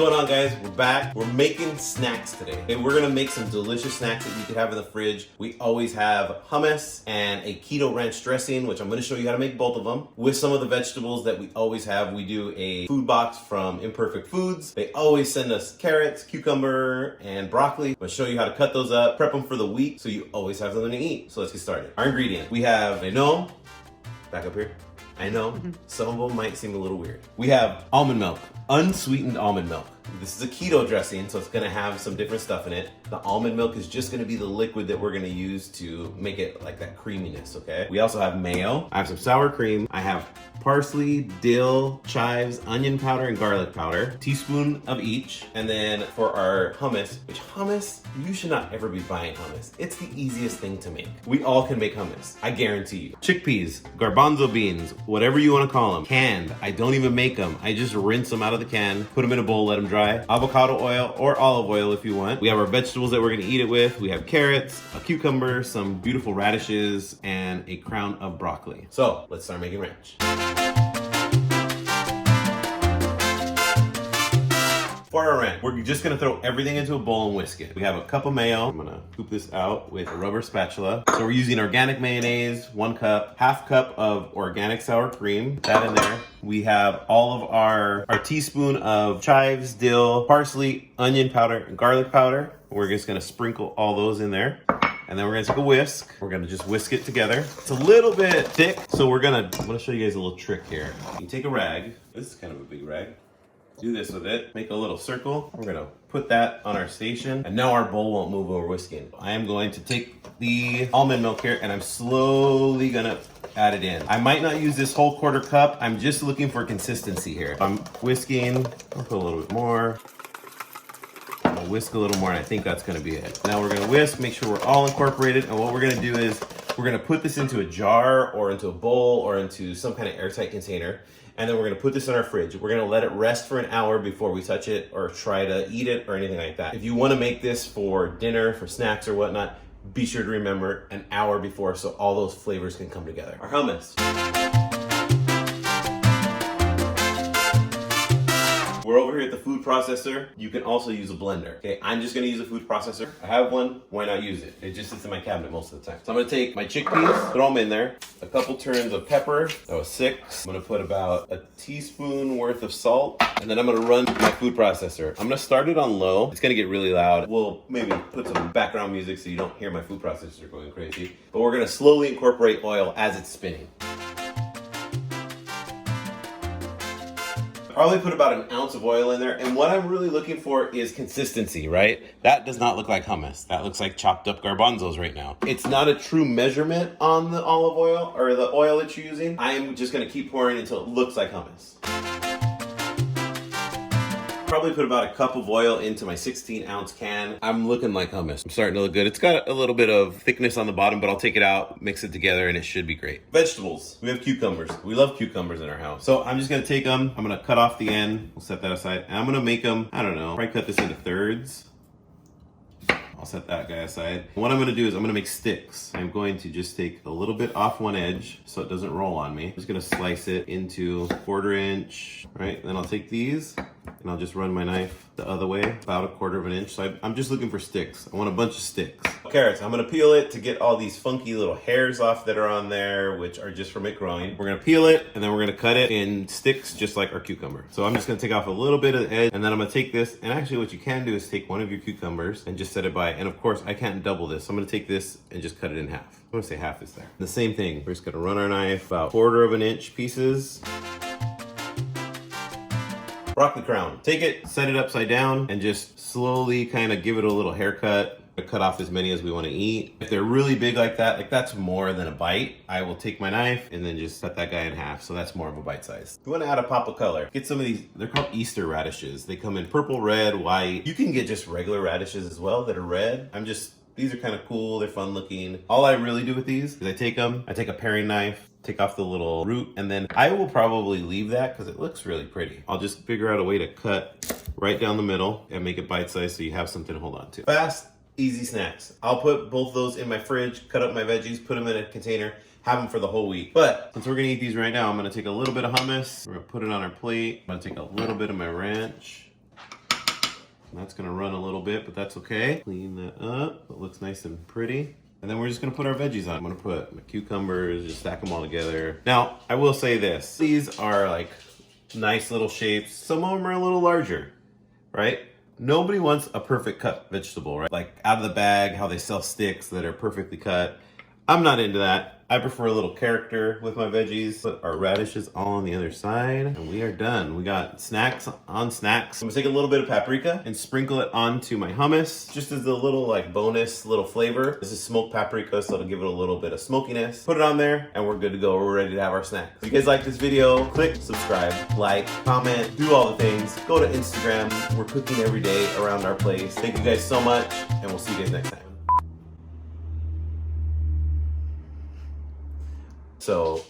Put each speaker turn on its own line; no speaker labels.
going on, guys? We're back. We're making snacks today. Okay, we're gonna make some delicious snacks that you could have in the fridge. We always have hummus and a keto ranch dressing, which I'm gonna show you how to make both of them. With some of the vegetables that we always have, we do a food box from Imperfect Foods. They always send us carrots, cucumber, and broccoli. I'm gonna show you how to cut those up, prep them for the week, so you always have something to eat. So let's get started. Our ingredients. We have, back up here. I know, some of them might seem a little weird. We have almond milk, unsweetened almond milk. This is a keto dressing, so it's gonna have some different stuff in it. The almond milk is just gonna be the liquid that we're gonna use to make it like that creaminess, okay? We also have mayo. I have some sour cream. I have parsley, dill, chives, onion powder, and garlic powder. Teaspoon of each. And then for our hummus, which hummus, you should not ever be buying hummus. It's the easiest thing to make. We all can make hummus, I guarantee you. Chickpeas, garbanzo beans, whatever you wanna call them. Canned, I don't even make them. I just rinse them out of the can, put them in a bowl, let them dry. Avocado oil or olive oil if you want. We have our vegetables that we're gonna eat it with. We have carrots, a cucumber, some beautiful radishes, and a crown of broccoli. So let's start making ranch. For our ranch, we're just gonna throw everything into a bowl and whisk it. We have a cup of mayo. I'm gonna scoop this out with a rubber spatula. So we're using organic mayonnaise, 1 cup, half cup of organic sour cream, that in there. We have all of our teaspoon of chives, dill, parsley, onion powder, and garlic powder. We're just gonna sprinkle all those in there. And then we're gonna take a whisk. We're gonna just whisk it together. It's a little bit thick, so I'm gonna show you guys a little trick here. You take a rag. This is kind of a big rag. Do this with it, make a little circle. We're gonna put that on our station, and now our bowl won't move while we're whisking. I am going to take the almond milk here, and I'm slowly gonna add it in. I might not use this whole 1/4 cup. I'm just looking for consistency here. I'm whisking, I'll put a little bit more. I'll whisk a little more, and I think that's gonna be it. Now we're gonna whisk, make sure we're all incorporated, and what we're gonna do is we're gonna put this into a jar or into a bowl or into some kind of airtight container. And then we're gonna put this in our fridge. We're gonna let it rest for an hour before we touch it or try to eat it or anything like that. If you wanna make this for dinner, for snacks or whatnot, be sure to remember an hour before so all those flavors can come together. Our hummus. We're over here at the food processor. You can also use a blender. Okay, I'm just gonna use a food processor. I have one, why not use it? It just sits in my cabinet most of the time. So I'm gonna take my chickpeas, throw them in there, a couple turns of pepper, that was 6. I'm gonna put about a teaspoon worth of salt, and then I'm gonna run my food processor. I'm gonna start it on low. It's gonna get really loud. We'll maybe put some background music so you don't hear my food processor going crazy. But we're gonna slowly incorporate oil as it's spinning. I probably put about 1 ounce of oil in there, and what I'm really looking for is consistency, right? That does not look like hummus. That looks like chopped up garbanzos right now. It's not a true measurement on the olive oil or the oil that you're using. I am just gonna keep pouring until it looks like hummus. Probably put about 1 cup of oil into my 16-ounce can. I'm looking like hummus. I'm starting to look good. It's got a little bit of thickness on the bottom, but I'll take it out, mix it together, and it should be great. Vegetables. We have cucumbers. We love cucumbers in our house. So I'm just gonna take them. I'm gonna cut off the end. We'll set that aside. And I'm gonna make them, I don't know, probably cut this into thirds. I'll set that guy aside. What I'm gonna do is I'm gonna make sticks. I'm going to just take a little bit off one edge so it doesn't roll on me. I'm just gonna slice it into 1/4 inch, right? Then I'll take these and I'll just run my knife the other way, about 1/4 inch. So I'm just looking for sticks. I want a bunch of sticks. Carrots, I'm gonna peel it to get all these funky little hairs off that are on there, which are just from it growing. We're gonna peel it, and then we're gonna cut it in sticks just like our cucumber. So I'm just gonna take off a little bit of the edge, and then I'm gonna take this, and actually what you can do is take one of your cucumbers and just set it by, and of course I can't double this. So I'm gonna take this and just cut it in half. I'm gonna say half is there. The same thing, we're just gonna run our knife about 1/4 inch pieces. Broccoli crown. Take it, set it upside down, and just slowly kind of give it a little haircut. Cut off as many as we want to eat. If they're really big like that's more than a bite, I will take my knife and then just cut that guy in half. So that's more of a bite size. If you want to add a pop of color, get some of these, they're called Easter radishes. They come in purple, red, white. You can get just regular radishes as well that are red. These are kind of cool. They're fun looking. All I really do with these is I take a paring knife, take off the little root, and then I will probably leave that because it looks really pretty. I'll just figure out a way to cut right down the middle and make it bite-sized so you have something to hold on to. Fast, easy snacks. I'll put both those in my fridge, cut up my veggies, put them in a container, have them for the whole week. But since we're gonna eat these right now, I'm gonna take a little bit of hummus. We're gonna put it on our plate. I'm gonna take a little bit of my ranch. That's gonna run a little bit, but that's okay. Clean that up. It looks nice and pretty. And then we're just gonna put our veggies on. I'm gonna put my cucumbers, just stack them all together. Now, I will say this. These are like nice little shapes. Some of them are a little larger, right? Nobody wants a perfect cut vegetable, right? Like out of the bag, how they sell sticks that are perfectly cut. I'm not into that. I prefer a little character with my veggies. Put our radishes all on the other side, and we are done. We got snacks on snacks. I'm gonna take a little bit of paprika and sprinkle it onto my hummus, just as a little like bonus little flavor. This is smoked paprika, so it'll give it a little bit of smokiness. Put it on there, and we're good to go. We're ready to have our snacks. If you guys like this video, click subscribe, like, comment, do all the things. Go to Instagram. We're cooking every day around our place. Thank you guys so much, and we'll see you guys next time. So